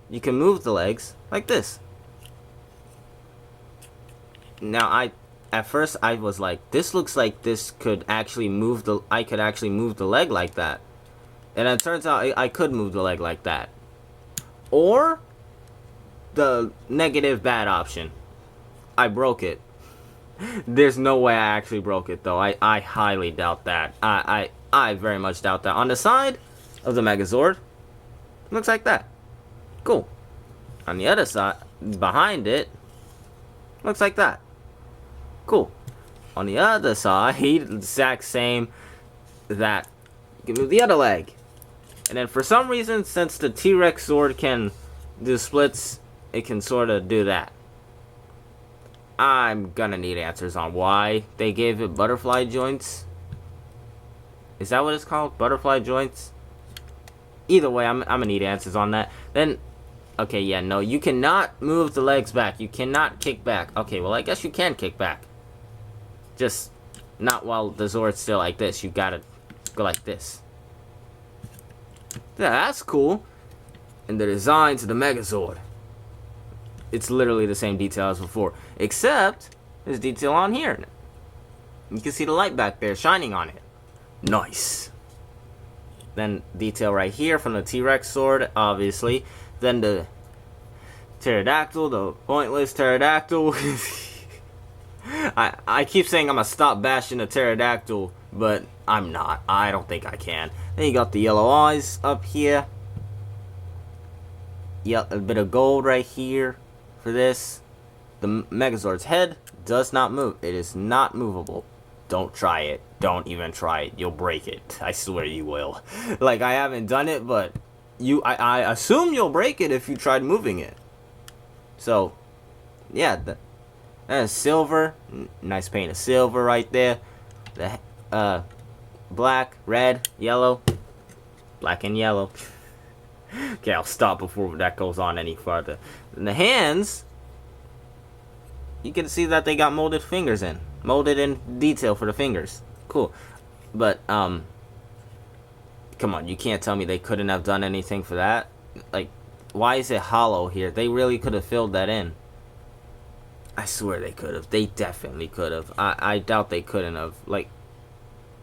you can move the legs like this. Now, at first I was like, this looks like this could actually move I could actually move the leg like that. And it turns out I could move the leg like that. Or the negative bad option. I broke it. There's no way I actually broke it though. I highly doubt that. I very much doubt that. On the side of the Megazord, looks like that. Cool. On the other side, behind it, looks like that. Cool. On the other side, the exact same that. Give me the other leg. And then for some reason, since the T-Rex Zord can do splits, it can sort of do that. I'm gonna need answers on why they gave it butterfly joints. Is that what it's called? Butterfly joints? Either way, I'm gonna need answers on that. Then, okay, yeah, no, you cannot move the legs back. You cannot kick back. Okay, well, I guess you can kick back. Just not while the Zord's still like this. You gotta go like this. Yeah, that's cool. And the design to the Megazord. It's literally the same detail as before. Except, there's detail on here. You can see the light back there shining on it. Nice. Then detail right here from the T-Rex Zord, obviously. Then the pterodactyl, the pointless pterodactyl. I keep saying I'm gonna stop bashing the pterodactyl, but I'm not. I don't think I can. Then you got the yellow eyes up here. Yep, a bit of gold right here for this. The Megazord's head does not move. It is not movable. Don't try it. Don't even try it. You'll break it. I swear you will. Like, I haven't done it, but I assume you'll break it if you tried moving it. So, yeah, that is silver. Nice paint of silver right there. The black, red, yellow. Black and yellow. Okay, I'll stop before that goes on any further. And the hands, you can see that they got molded fingers in. Molded in detail for the fingers. Cool. But, come on, you can't tell me they couldn't have done anything for that. Like, why is it hollow here? They really could have filled that in. I swear they could have. They definitely could have. I doubt they couldn't have. Like,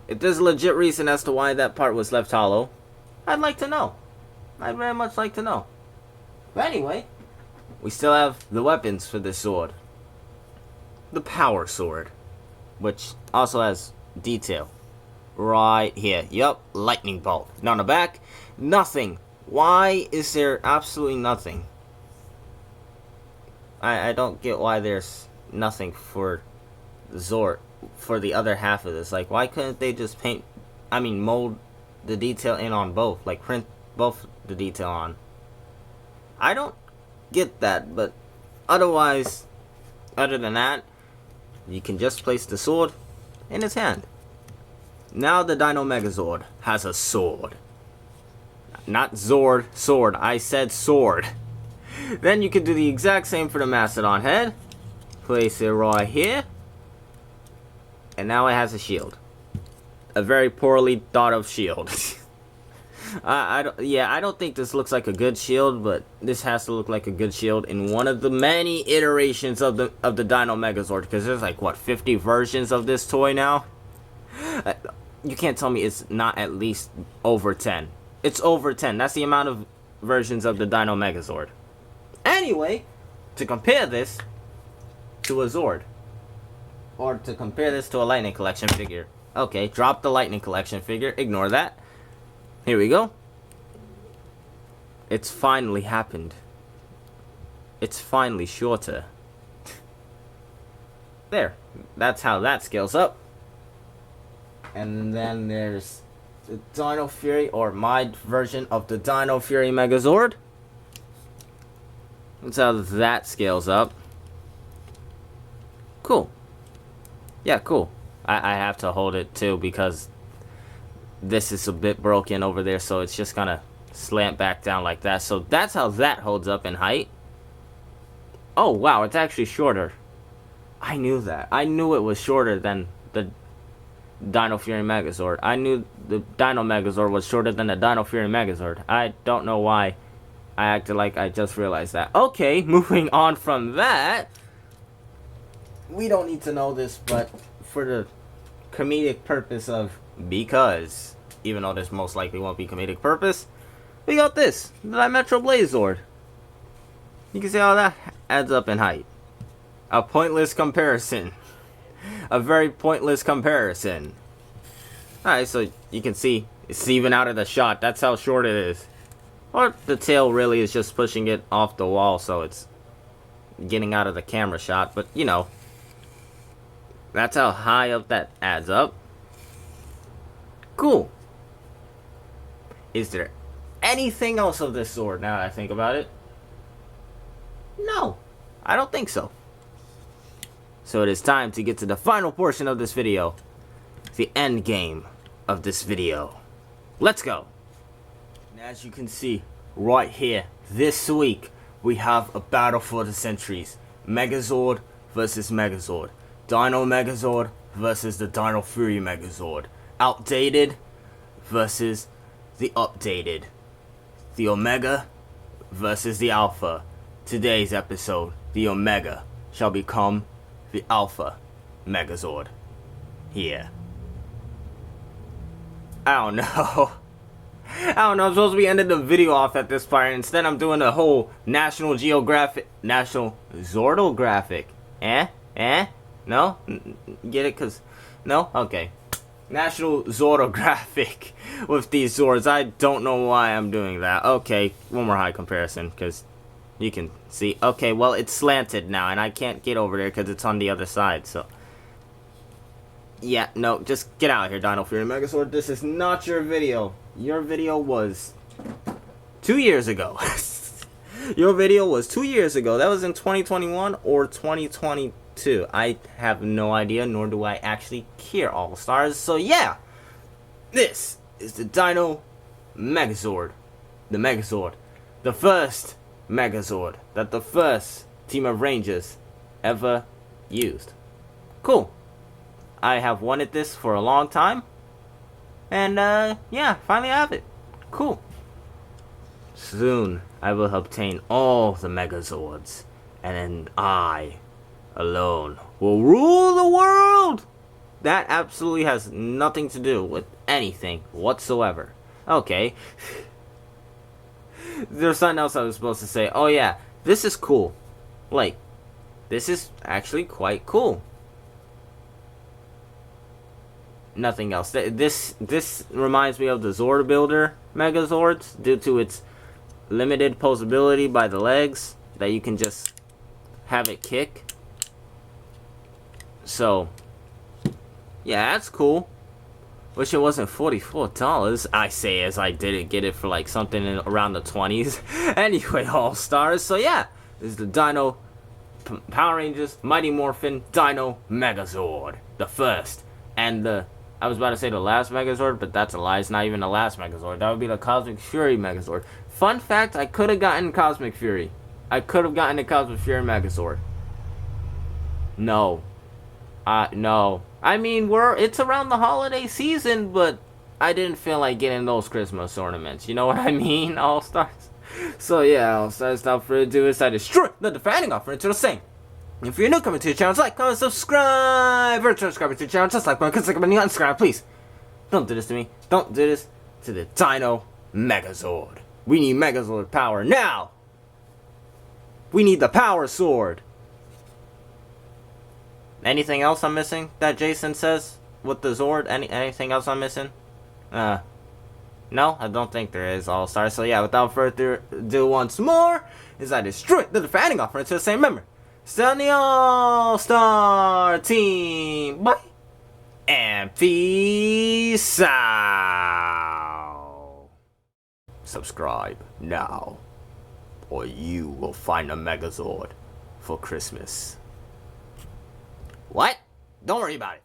if there's a legit reason as to why that part was left hollow, I'd like to know. I'd very much like to know. But anyway, we still have the weapons for this sword. The power sword, which also has detail right here. Yup, lightning bolt. Now on the back, nothing. Why is there absolutely nothing? I don't get why there's nothing for Zord, for the other half of this. Like, why couldn't they just mold the detail in on both? Like, print both the detail on. I don't get that, but otherwise, other than that, you can just place the sword in his hand. Now the Dino Megazord has a sword. Not Zord, sword. I said sword. Then you can do the exact same for the Mastodon head. Place it right here. And now it has a shield. A very poorly thought of shield. I don't think this looks like a good shield, but this has to look like a good shield in one of the many iterations of the Dino Megazord, because there's like, what, 50 versions of this toy now? You can't tell me it's not at least over 10. It's over 10. That's the amount of versions of the Dino Megazord. Anyway, to compare this to a Zord, or to compare this to a Lightning Collection figure. Okay, drop the Lightning Collection figure. Ignore that. Here we go. It's finally happened. It's finally shorter. There. That's how that scales up. And then there's the Dino Fury, or my version of the Dino Fury Megazord. That's how that scales up. Cool. Yeah, cool. I have to hold it too because this is a bit broken over there, so it's just gonna slant back down like that. So that's how that holds up in height. Oh wow, it's actually shorter. I knew that. I knew it was shorter than the Dino Fury Megazord. I knew the Dino Megazord was shorter than the Dino Fury Megazord. I don't know why I acted like I just realized that. Okay, moving on from that. We don't need to know this, but for the comedic purpose of because, even though this most likely won't be comedic purpose, we got this, the Dimetro Blazord. You can see how that adds up in height. A pointless comparison. A very pointless comparison. Alright, so you can see it's even out of the shot. That's how short it is. Or the tail really is just pushing it off the wall, so it's getting out of the camera shot. But, you know, that's how high up that adds up. Cool. Is there anything else of this Zord now that I think about it? No, I don't think so. So it is time to get to the final portion of this video. The end game of this video. Let's go. And as you can see right here, this week we have a battle for the centuries. Megazord versus Megazord. Dino Megazord versus the Dino Fury Megazord. Outdated versus the updated. The Omega versus the Alpha. Today's episode, the Omega shall become the Alpha Megazord. Here. I don't know. I'm supposed to be ending the video off at this part. Instead, I'm doing a whole National Zordographic. No? Get it? No? Okay. National Zordographic with these Zords. I don't know why I'm doing that. Okay, one more high comparison, because you can see. Okay, well, it's slanted now, and I can't get over there because it's on the other side, so. Yeah, no, just get out of here, Dino Fury Megazord. This is not your video. Your video was 2 years ago. Your video was 2 years ago. That was in 2021 or 2022. I have no idea, nor do I actually care, All-Stars. So yeah, this is the Dino Megazord. The Megazord. The first Megazord that the first team of Rangers ever used. Cool. I have wanted this for a long time. And, yeah, finally I have it. Cool. Soon, I will obtain all the Megazords. And then I, alone, will rule the world! That absolutely has nothing to do with anything whatsoever. Okay. There's something else I was supposed to say. Oh, yeah. This is cool. Like, this is actually quite cool. Nothing else. This reminds me of the Zord Builder Megazords due to its limited posability by the legs that you can just have it kick. So, yeah, that's cool. Wish it wasn't $44. I say as I didn't get it for like something around the 20s. Anyway, All-Stars. So yeah, this is the Dino Power Rangers Mighty Morphin Dino Megazord. The first. And I was about to say the last Megazord, but that's a lie. It's not even the last Megazord. That would be the Cosmic Fury Megazord. Fun fact, I could have gotten Cosmic Fury. I could have gotten the Cosmic Fury Megazord. No. No. I mean, it's around the holiday season, but I didn't feel like getting those Christmas ornaments. You know what I mean, All-Stars? So yeah, All-Stars, without further ado, I destroy the defending offer into the same. If you're new coming to the channel, like, comment, subscribe, or subscribe to the channel, just like, click the button, unsubscribe, please. Don't do this to me. Don't do this to the Dino Megazord. We need Megazord power now. We need the power sword. Anything else I'm missing that Jason says with the Zord? Anything else I'm missing? No, I don't think there is, All-Stars. So yeah, without further ado, once more, is I destroy the defending offer into the same member. Still on the All-Star team. Bye. And peace out. Subscribe now, or you will find a Megazord for Christmas. What? Don't worry about it.